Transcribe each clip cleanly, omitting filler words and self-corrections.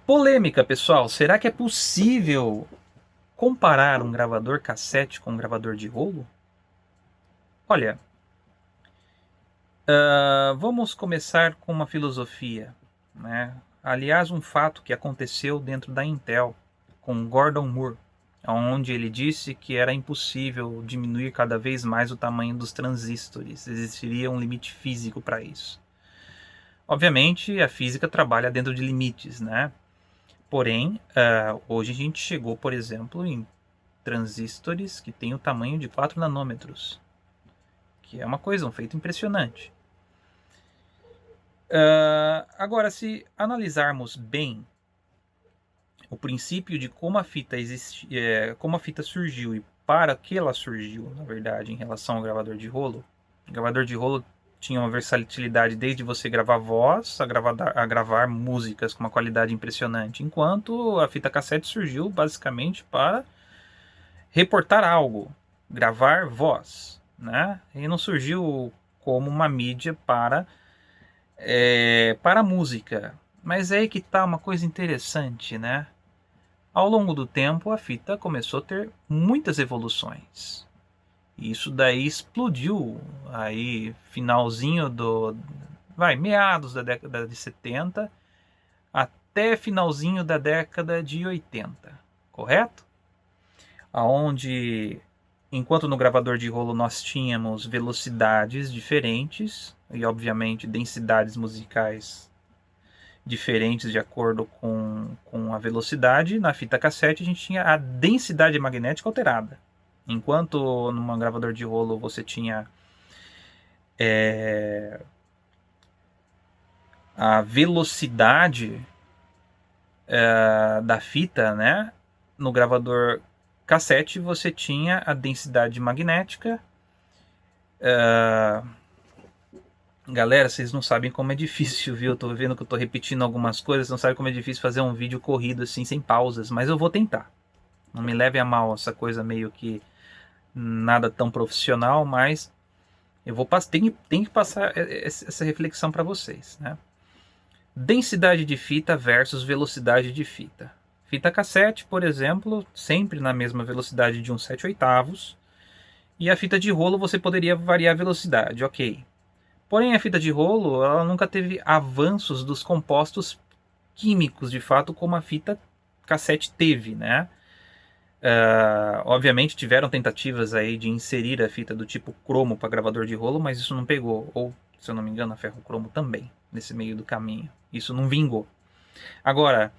Polêmica, pessoal. Será que é possível comparar um gravador cassete com um gravador de rolo? Olha, vamos começar com uma filosofia, né? Aliás, um fato que aconteceu dentro da Intel com Gordon Moore, onde ele disse que era impossível diminuir cada vez mais o tamanho dos transistores. Existiria um limite físico para isso. Obviamente, a física trabalha dentro de limites, né? Porém, hoje a gente chegou, por exemplo, em transistores que têm o tamanho de 4 nanômetros, que é uma coisa, um feito impressionante. Agora, se analisarmos bem o princípio de como a fita como a fita surgiu e para que ela surgiu, na verdade, em relação ao gravador de rolo, o gravador de rolo tinha uma versatilidade desde você gravar voz a gravar músicas com uma qualidade impressionante, enquanto a fita cassete surgiu basicamente para reportar algo, gravar voz, né? E não surgiu como uma mídia para música. Mas é aí que tá uma coisa interessante, né? Ao longo do tempo, a fita começou a ter muitas evoluções. Isso daí explodiu aí finalzinho meados da década de 70 até finalzinho da década de 80, correto? Aonde enquanto no gravador de rolo nós tínhamos velocidades diferentes e obviamente densidades musicais diferentes de acordo com a velocidade, na fita cassete a gente tinha a densidade magnética alterada. Enquanto num gravador de rolo você tinha a velocidade da fita, né? No gravador cassete você tinha a densidade magnética. Galera, vocês não sabem como é difícil, viu? Eu tô vendo que eu tô repetindo algumas coisas, não sabem como é difícil fazer um vídeo corrido assim, sem pausas, mas eu vou tentar. Não me levem a mal essa coisa meio que nada tão profissional, mas eu vou tem que passar essa reflexão para vocês, né? Densidade de fita versus velocidade de fita. Fita cassete, por exemplo, sempre na mesma velocidade de 1/7/8, e a fita de rolo você poderia variar a velocidade, ok. Porém, a fita de rolo ela nunca teve avanços dos compostos químicos, de fato, como a fita cassete teve, né? Obviamente tiveram tentativas aí de inserir a fita do tipo cromo para gravador de rolo, mas isso não pegou. Ou, se eu não me engano, a ferro-cromo também, nesse meio do caminho. Isso não vingou. Agora,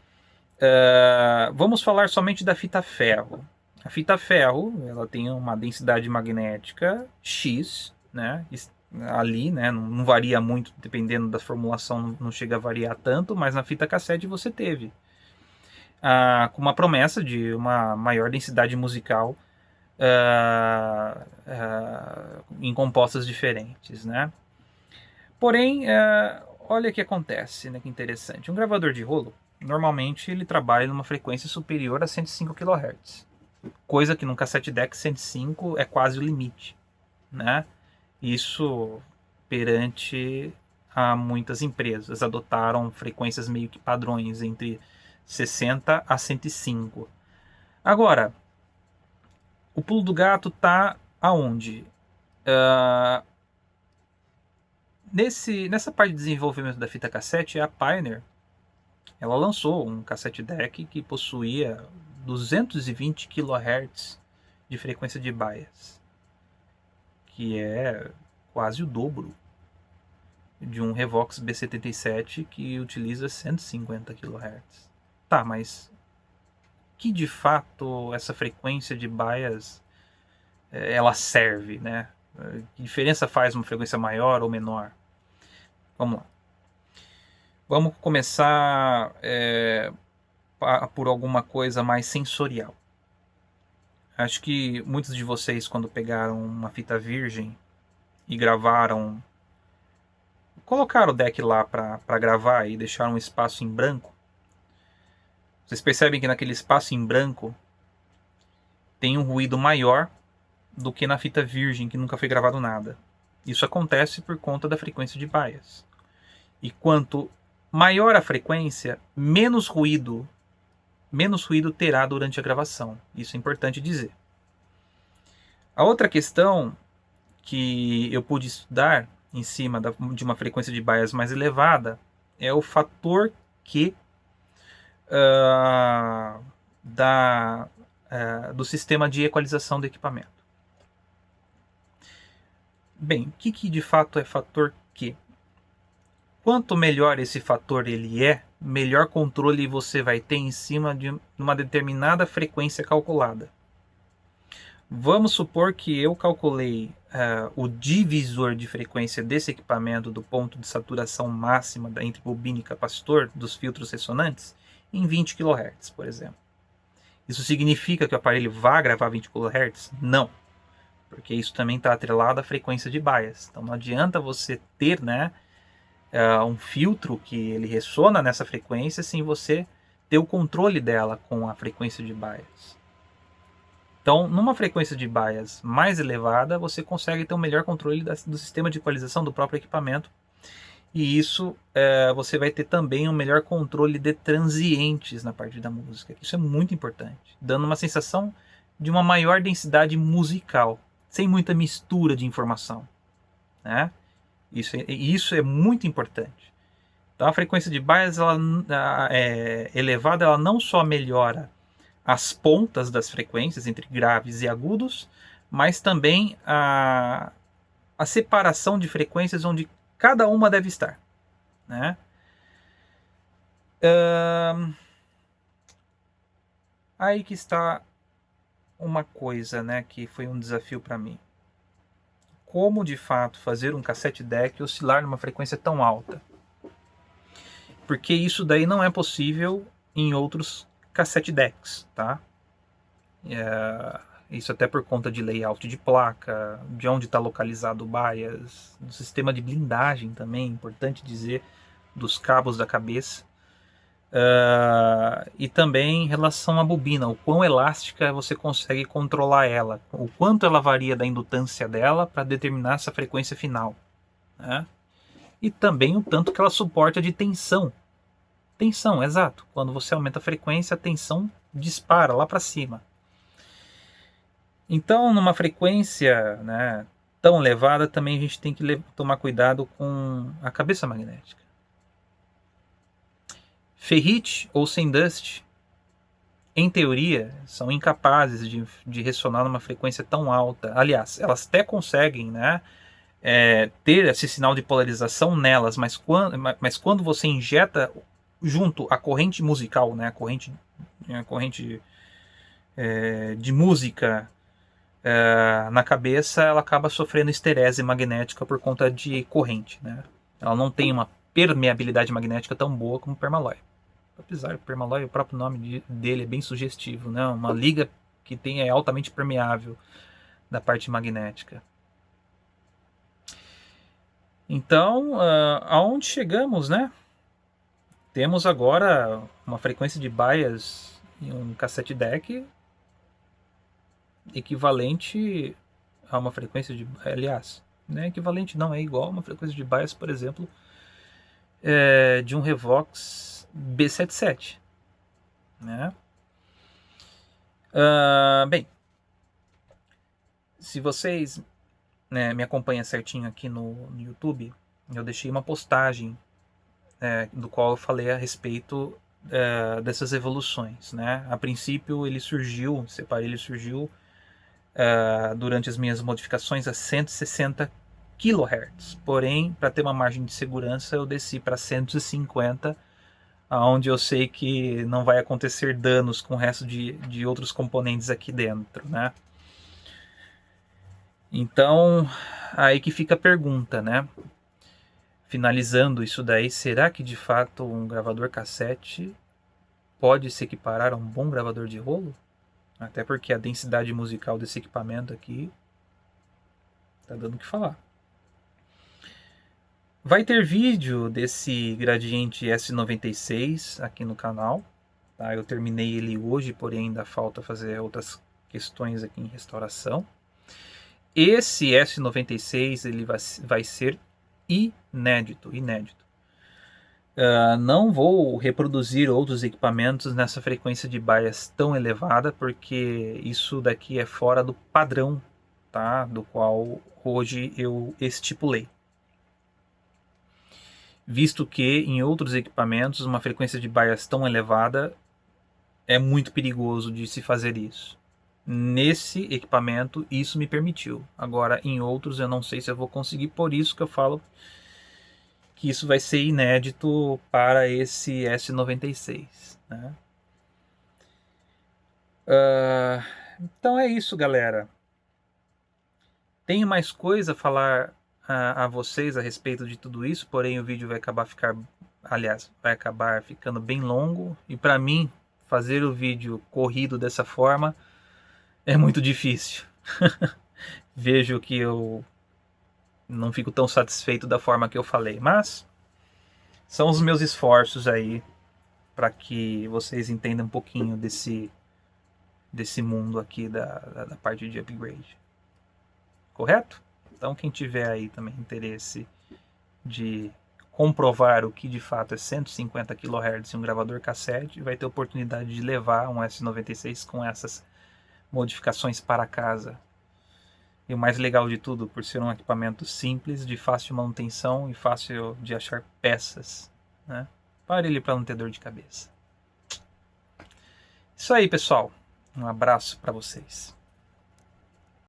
vamos falar somente da fita ferro. A fita ferro ela tem uma densidade magnética X, né? Ali, né? Não varia muito dependendo da formulação, não chega a variar tanto, mas na fita cassete você teve com uma promessa de uma maior densidade musical em compostas diferentes, né? Porém, olha o que acontece, né? Que interessante. Um gravador de rolo, normalmente ele trabalha numa frequência superior a 105 kHz, coisa que num cassete deck 105 é quase o limite, né? Isso perante a muitas empresas adotaram frequências meio que padrões entre 60 a 105. Agora, o pulo do gato tá aonde? Nessa parte de desenvolvimento da fita cassete, a Pioneer ela lançou um cassete deck que possuía 220 kHz de frequência de bias, que é quase o dobro de um Revox B77 que utiliza 150 kHz. Tá, mas que de fato essa frequência de bias ela serve, né? Que diferença faz uma frequência maior ou menor? Vamos lá. Vamos começar por alguma coisa mais sensorial. Acho que muitos de vocês, quando pegaram uma fita virgem e gravaram, colocaram o deck lá para gravar e deixaram um espaço em branco, vocês percebem que naquele espaço em branco tem um ruído maior do que na fita virgem, que nunca foi gravado nada. Isso acontece por conta da frequência de bias. E quanto maior a frequência, menos ruído terá durante a gravação. Isso é importante dizer. A outra questão que eu pude estudar em cima de uma frequência de bias mais elevada é o fator Q do sistema de equalização do equipamento. Bem, o que de fato é fator Q? Quanto melhor esse fator ele é, melhor controle você vai ter em cima de uma determinada frequência calculada. Vamos supor que eu calculei o divisor de frequência desse equipamento do ponto de saturação máxima entre bobina e capacitor dos filtros ressonantes em 20 kHz, por exemplo. Isso significa que o aparelho vai gravar 20 kHz? Não, porque isso também está atrelado à frequência de bias. Então não adianta você ter um filtro que ele ressona nessa frequência sem você ter o controle dela com a frequência de bias. Então, numa frequência de bias mais elevada, você consegue ter um melhor controle do sistema de equalização do próprio equipamento. E isso você vai ter também um melhor controle de transientes na parte da música. Isso é muito importante, dando uma sensação de uma maior densidade musical, sem muita mistura de informação, né? Isso é muito importante. Então, a frequência de bias elevada, ela não só melhora as pontas das frequências entre graves e agudos, mas também a separação de frequências onde cada uma deve estar, né? Aí que está uma coisa, né, que foi um desafio para mim. Como de fato fazer um cassete deck oscilar numa frequência tão alta? Porque isso daí não é possível em outros cassete decks, tá? Isso até por conta de layout de placa, de onde está localizado o bias, do sistema de blindagem também, importante dizer, dos cabos da cabeça. E também em relação à bobina, o quão elástica você consegue controlar ela, o quanto ela varia da indutância dela para determinar essa frequência final, né? E também o tanto que ela suporta de tensão. Tensão, exato. Quando você aumenta a frequência, a tensão dispara lá para cima. Então, numa frequência, né, tão elevada, também a gente tem que tomar cuidado com a cabeça magnética. Ferrite ou Sandust, em teoria, são incapazes de ressonar numa frequência tão alta. Aliás, elas até conseguem, né, ter esse sinal de polarização nelas, mas quando você injeta junto a corrente musical, né, a corrente de música na cabeça, ela acaba sofrendo esterese magnética por conta de corrente, né? Ela não tem uma permeabilidade magnética tão boa como o permalloy. Apesar do permalloy, o próprio nome dele é bem sugestivo, né? Uma liga que é altamente permeável da parte magnética. Então, aonde chegamos, né? Temos agora uma frequência de bias em um cassete deck equivalente a uma frequência de... Aliás, não é equivalente, não, é igual a uma frequência de bias, por exemplo, de um Revox B77, né? Bem, se vocês, né, me acompanham certinho aqui no YouTube, eu deixei uma postagem do qual eu falei a respeito dessas evoluções, né? A princípio esse aparelho surgiu durante as minhas modificações a 160 kHz. Porém, para ter uma margem de segurança, eu desci para 150, onde eu sei que não vai acontecer danos com o resto de outros componentes aqui dentro, né? Então, aí que fica a pergunta, né? Finalizando isso daí, será que de fato um gravador cassete pode se equiparar a um bom gravador de rolo? Até porque a densidade musical desse equipamento aqui tá dando o que falar. Vai ter vídeo desse Gradiente S96 aqui no canal. Tá? Eu terminei ele hoje, porém ainda falta fazer outras questões aqui em restauração. Esse S96 ele vai ser inédito. Não vou reproduzir outros equipamentos nessa frequência de bias tão elevada, porque isso daqui é fora do padrão, tá? Do qual hoje eu estipulei. Visto que em outros equipamentos uma frequência de bias tão elevada é muito perigoso de se fazer isso. Nesse equipamento isso me permitiu. Agora em outros eu não sei se eu vou conseguir, por isso que eu falo que isso vai ser inédito para esse S96, né? Então é isso, galera. Tenho mais coisa a falar a vocês a respeito de tudo isso, porém o vídeo vai acabar ficando bem longo, e para mim fazer o vídeo corrido dessa forma é muito difícil. Vejo que eu não fico tão satisfeito da forma que eu falei, mas são os meus esforços aí para que vocês entendam um pouquinho desse mundo aqui da parte de upgrade. Correto? Então quem tiver aí também interesse de comprovar o que de fato é 150 kHz em um gravador cassete, vai ter oportunidade de levar um S96 com essas modificações para casa. E o mais legal de tudo, por ser um equipamento simples, de fácil manutenção e fácil de achar peças, né? Para ele para não ter dor de cabeça. Isso aí, pessoal. Um abraço para vocês.